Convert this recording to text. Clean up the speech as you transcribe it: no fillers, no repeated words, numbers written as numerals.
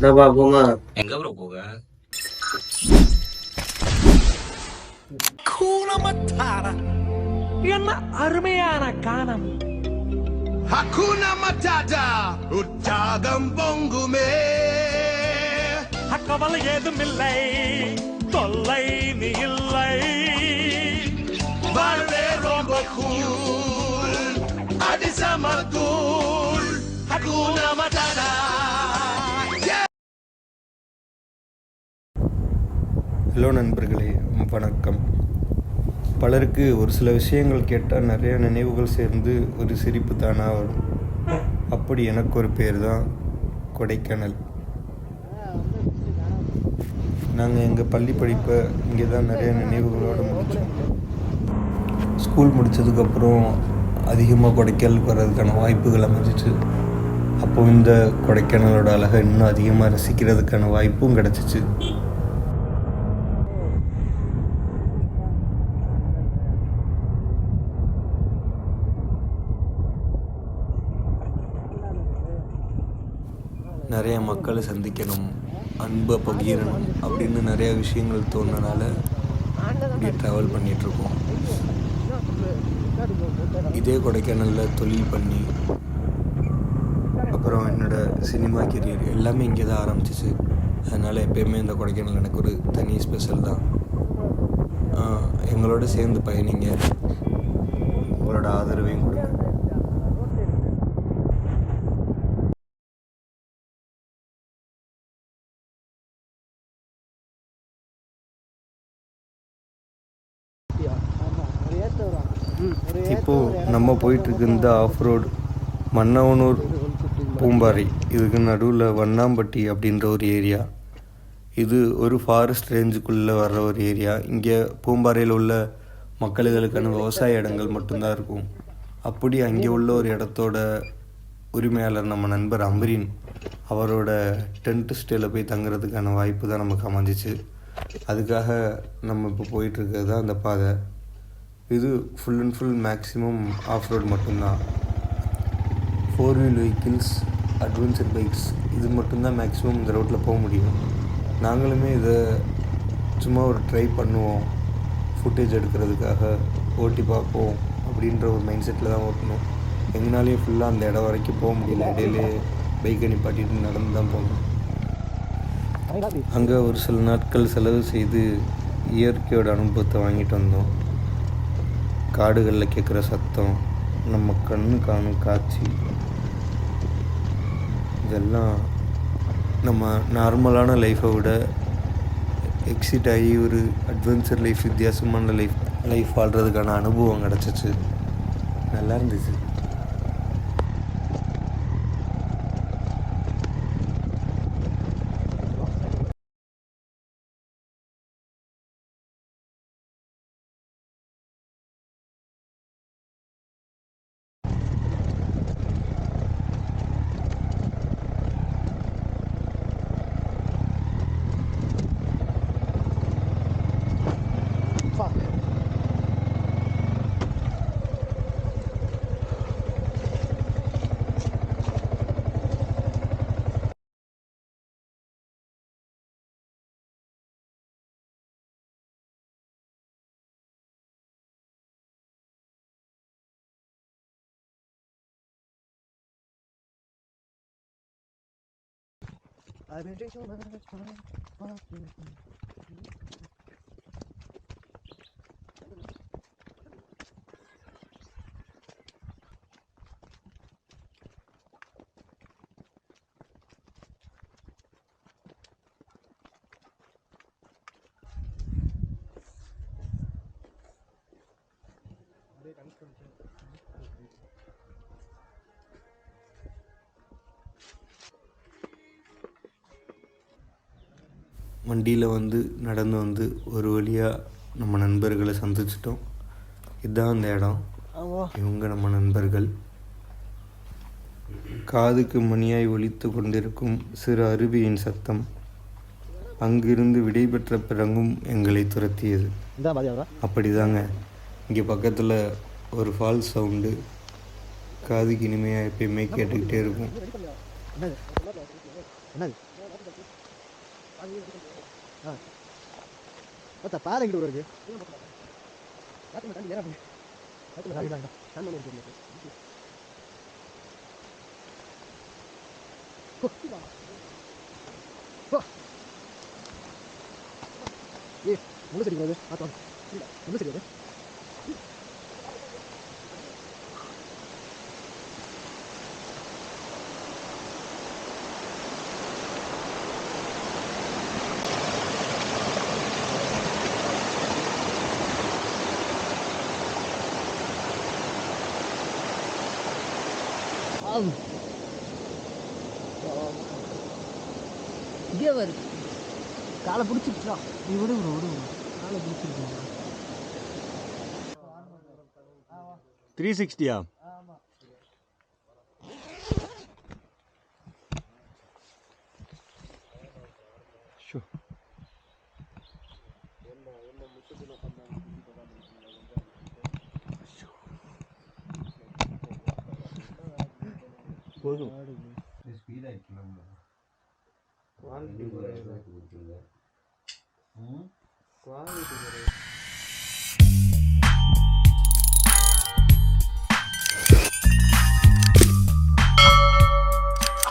என்னப்பா போங்க. எங்க ப்ரோ போக? என்ன அருமையான காலம். Hakuna Matata உற்சாகம் பொங்குமே. கவலை ஏதும் இல்லை, தொல்லை நீ இல்லை. வாழ்வே ரொம்ப cool, அதிசம cool. Hakuna Matata. Hello நண்பர்களே, வணக்கம். பலருக்கு ஒரு சில விஷயங்கள் கேட்டால் நிறைய நினைவுகள் சேர்ந்து ஒரு சிரிப்பு தானாக வரும். அப்படி எனக்கு ஒரு பேர் தான் கொடைக்கானல். நாங்கள் எங்கள் பள்ளி படிப்பை இங்கே தான் நிறைய நினைவுகளோடு முடித்தோம். ஸ்கூல் முடித்ததுக்கப்புறம் அதிகமாக கொடைக்கானலுக்கு வர்றதுக்கான வாய்ப்புகள் அமைஞ்சிச்சு. அப்போ இந்த கொடைக்கானலோட அழகை இன்னும் அதிகமாக ரசிக்கிறதுக்கான வாய்ப்பும் கிடச்சிச்சு. நிறைய மக்களை சந்திக்கணும், அன்பை பகிரணும் அப்படின்னு நிறைய விஷயங்கள் தோணுனால இப்படி ட்ராவல் பண்ணிகிட்ருக்கோம். இதே கொடைக்கானலில் தொழில் பண்ணி அப்புறம் என்னோடய சினிமா கெரியர் எல்லாமே இங்கே தான் ஆரம்பிச்சிச்சு. அதனால் எப்போயுமே இந்த கொடைக்கானல் எனக்கு ஒரு தனி ஸ்பெஷல் தான். எங்களோட சேர்ந்து பயணிங்க, உங்களோட ஆதரவையும் கொடுங்க. இப்போது நம்ம போயிட்டுருக்கு இந்த ஆஃப் ரோடு மன்னவனூர் பூம்பாறை. இதுக்கு நடுவில் வண்ணாம்பட்டி அப்படின்ற ஒரு ஏரியா. இது ஒரு ஃபாரஸ்ட் ரேஞ்சுக்குள்ளே வர்ற ஒரு ஏரியா. இங்கே பூம்பாறையில் உள்ள மக்களுக்கான விவசாய இடங்கள் மட்டும்தான் இருக்கும். அப்படி அங்கே உள்ள ஒரு இடத்தோட உரிமையாளர் நம்ம நண்பர் அம்பரீன், அவரோட டென்ட் ஸ்டேயில் போய் தங்குறதுக்கான வாய்ப்பு தான் நமக்கு அமைஞ்சிச்சு. அதுக்காக நம்ம இப்போ போயிட்டுருக்கிறது தான் அந்த பாதை. இது full and full maximum off road மட்டும்தான். 4 வீல் வெஹிக்கிள்ஸ், அட்வென்ச்சர் பைக்ஸ் இது மட்டும்தான் மேக்ஸிமம் இந்த ரோட்டில் போக முடியும். நாங்களுமே இதை சும்மா ஒரு ட்ரை பண்ணுவோம், ஃபுட்டேஜ் எடுக்கிறதுக்காக ஓட்டி பார்ப்போம் அப்படின்ற ஒரு மைண்ட் செட்டில் தான் ஓட்டணும். எங்களாலேயும் ஃபுல்லாக அந்த இடம் வரைக்கும் போக முடியல. இடையிலே பைக்கை நிப்பாட்டிட்டு நடந்து தான் போகணும். அங்கே ஒரு சில நாட்கள் செலவு செய்து இயற்கையோட அனுபவத்தை வாங்கிட்டு வந்தோம். காடுகளில் கேட்குற சத்தம், நம்ம கண்ணு காணும் காட்சி, இதெல்லாம் நம்ம நார்மலான லைஃப்பை விட எக்ஸிட் ஆகி ஒரு அட்வென்ச்சர் லைஃப், வித்தியாசமான லைஃப் வாழ்கிறதுக்கான அனுபவம் கிடச்சிச்சு. நல்லா இருந்துச்சு. வண்டியில் நடந்து வந்து ஒரு வழியாக நம்ம நண்பர்களை சந்திச்சிட்டோம். இதுதான் அந்த இடம். இவங்க நம்ம நண்பர்கள். காதுக்கு மணியாய் ஒலித்து கொண்டிருக்கும் சிறு அருவியின் சத்தம் அங்கிருந்து விடைபெற்ற பிறகும் எங்களை துரத்தியது. அப்படிதாங்க, இங்கே பக்கத்தில் ஒரு ஃபால்ஸ் சவுண்டு காதுக்கு இனிமையாக எப்பயுமே கேட்டுக்கிட்டே இருக்கும். பார்த்தா பாரு எங்கிட்ட வருது ஏ முழு சரி போகுது பார்த்தா முழு சரி அது இங்கே வருது காலை பிடிச்சிருச்சா நீ விடு காலை பிடிச்சிருக்கா 360 போதும் குவாலிட்டி